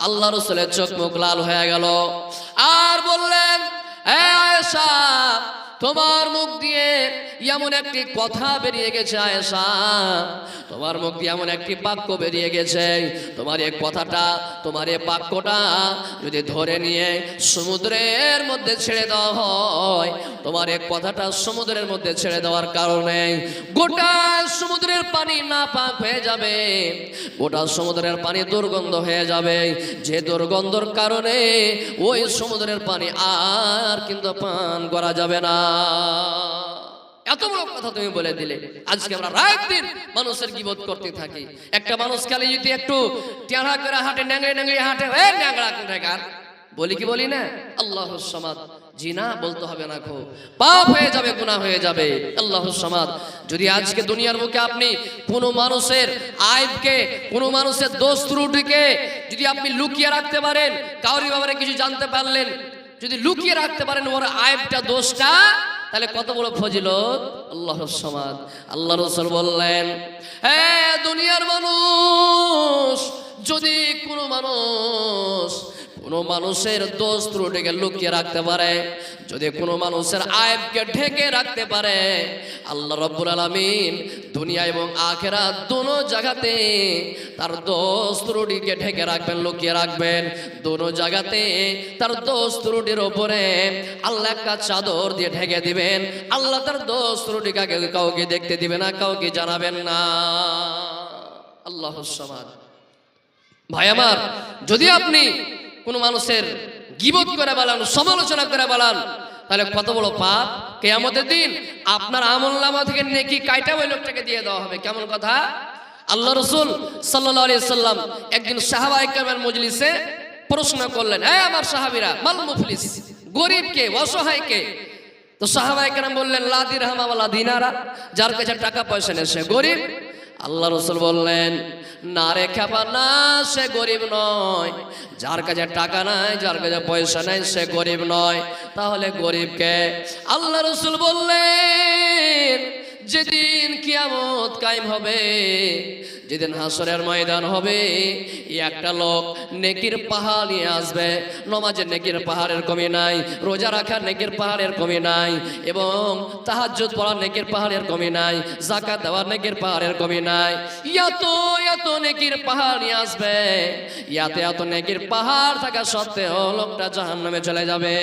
আল্লাহ রাসূলের চোখ মুখ লাল হয়ে গেল আর বললেন, হে আয়েশা, তোমার মুখ দিয়ে এমন একটি কথা বেরিয়ে গেছে আয়েশা, তোমার মুখ দিয়ে এমন একটি বাক্য বেরিয়ে গেছে, তোমার এই কথাটা, তোমার এই বাক্যটা যদি ধরে নিয়ে সমুদ্রের মধ্যে ছেড়ে দেওয়া হয়, তোমার এই কথাটা সমুদ্রের মধ্যে ছেড়ে দেওয়ার কারণে গোটা সমুদ্রের পানি নাপাক হয়ে যাবে, গোটা সমুদ্রের পানি দুর্গন্ধ হয়ে যাবে, যে দুর্গন্ধর কারণে ওই সমুদ্রের পানি আর কিন্তু পান করা যাবে না। এত বড় কথা তুমি বলে দিলে। আজকে আমরা রাত দিন মানুষের গীবত করতে থাকি। একটা মানুষ খালি যদি একটু টেঁড়া করে হাঁটে, ন্যাংড়ে ন্যাংড়ে হাঁটে, ন্যাংড়া কোথাকার বলি কি বলি না, আল্লাহুস সামাদ, জি না বলতে হবে না, খো পাপ হয়ে যাবে, গুনাহ হয়ে যাবে। আল্লাহুস সামাদ। যদি আজকে দুনিয়ার বুকে আপনি কোনো মানুষের আইবকে, কোনো মানুষের দোষ ত্রুটিকে যদি আপনি লুকিয়ে রাখতে পারেন, কাউরি ব্যাপারে কিছু জানতে পারলেন, যদি লুকিয়ে রাখতে পারেন ওর আইবটা, দোষটা, তাহলে কত বড় ফজিলত। আল্লাহুস সামাদ। আল্লাহ রাসূল বললেন, হে দুনিয়ার মানুষ, যদি কোনো মানুষের দোষ ত্রুটিকে লুকিয়ে রাখতে পারে, যদি কোনো মানুষের আইবকে ঢেকে রাখতে পারে, আল্লাহ রাব্বুল আলামিন দুনিয়া এবং আখিরাত দোনো জায়গাতে তার দোষ ত্রুটিকে ঢেকে রাখবেন, লুকিয়ে রাখবেন। দোনো জায়গাতে তার দোষ ত্রুটির উপরে আল্লাহ একটা চাদর দিয়ে ঢেকে দিবেন। আল্লাহ তার দোষ ত্রুটিকে কাউকে দেখতে দিবে না, কাউকে জানাবেন না। আল্লাহুস সামাদ। ভাই আমার, যদি আপনি কোন মানুষের গীবত করে বলেন, সমালোচনা করে বলেন, তাহলে কত বড় পাপ। কিয়ামতের দিন আপনার আমলনামা থেকে নেকি কাইটা ওই লোকটাকে দিয়ে দেওয়া হবে। কেমন কথা? আল্লাহ রাসূল সাল্লাল্লাহু আলাইহি সাল্লাম একদিন সাহাবায়ে কেরামের মজলিসে প্রশ্ন করলেন, হে আমার সাহাবীরা, মাল মুফলিস, গরীব কে, অসহায় কে? তো সাহাবায়ে কেরাম বললেন, লা দিরহাম ওয়ালা দিনারা, যার কাছে টাকা পয়সা নেই সে গরীব। আল্লাহ রাসূল বললেন, না রে খেপা, না, সে গরিব নয়। যার কাছে টাকা নাই, যার কাছে পয়সা নাই, সে গরিব নয়। তাহলে গরিবকে? আল্লাহ রাসূল বললেন, যেদিন কিয়ামত কায়েম হবে, যেদিন হাসরের ময়দান হবে, একটা লোক নেকির পাহাড় নিয়ে আসবে। নামাজের নেকির পাহাড়ের কমি নাই, রোজা রাখার নেকির পাহাড়ের কমি নাই, এবং তাহাজ্জুদ পড়ার নেকির পাহাড়ের কমি নাই, যাকাত দেওয়ার নেকির পাহাড়ের কমি নাই। এত নেকির পাহাড় নিয়ে আসবে, এত নেকির পাহাড় থাকা সত্ত্বেও লোকটা জাহান্নামে চলে যাবে।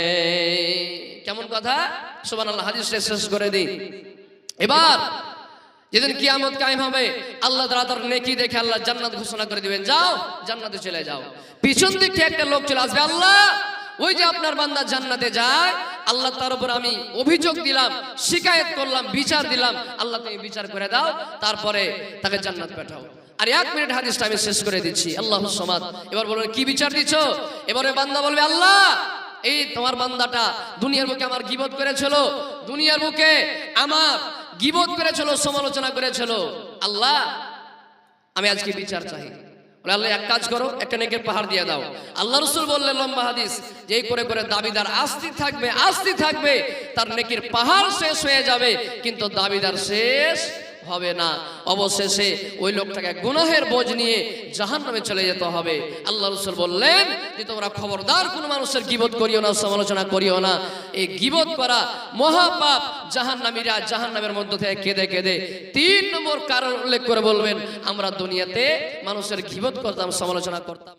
কেমন কথা? সুবহানাল্লাহ। হাদিস শেষ করে দিই। এবার যেদিন কিয়ামত কায়েম হবে, আল্লাহ তাআলা তার নেকি দেখে আল্লাহ জান্নাত ঘোষণা করে দিবেন, যাও জান্নাতে চলে যাও। পিছন দিক থেকে একটা লোক চলে আসবে, আল্লাহ ওই যে আপনার বান্দা জান্নাতে যায়, আল্লাহ তার উপর আমি অভিযোগ দিলাম, শিকায়েত করলাম, বিচার দিলাম, আল্লাহ তুমি বিচার করে দাও, তারপরে তাকে জান্নাত পাঠাও। আর 1 মিনিট হাদিসটা আমি শেষ করে দিচ্ছি। আল্লাহুস সামাদ। এবার বলবেন, কি বিচার দিচ্ছ? এবারে বান্দা বলবে, আল্লাহ এই তোমার বান্দাটা দুনিয়ার বুকে আমার গীবত করেছিল, দুনিয়ার বুকে আমার গীবত করেছিল, সমালোচনা করেছিল, আল্লাহ আমি আজকে বিচার চাই। বলে, আল্লাহ এক কাজ করো, একটা নেকির পাহাড় দিয়ে দাও। আল্লাহ রাসূল বললেন, লম্বা হাদিস, যে এই করে করে দাবিদার আসতে থাকবে, তার নেকির পাহাড় শেষ হয়ে যাবে, কিন্তু দাবিদার শেষ হবে না। অবশেষে ওই লোকটাকে গুনাহের বোঝ নিয়ে জাহান্নামে চলে যেতে হবে। আল্লাহ রাসূল বললেন যে তোমরা খবরদার কোনো মানুষের গীবত করিও না, সমালোচনা করিও না। এই গীবত করা মহাপাপ। জাহান্নামীরা জাহান্নামের মধ্য থেকে কেঁদে কেঁদে 3 নম্বর কারণ উল্লেখ করে বলবেন, আমরা দুনিয়াতে মানুষের গীবত করতাম, সমালোচনা করতাম।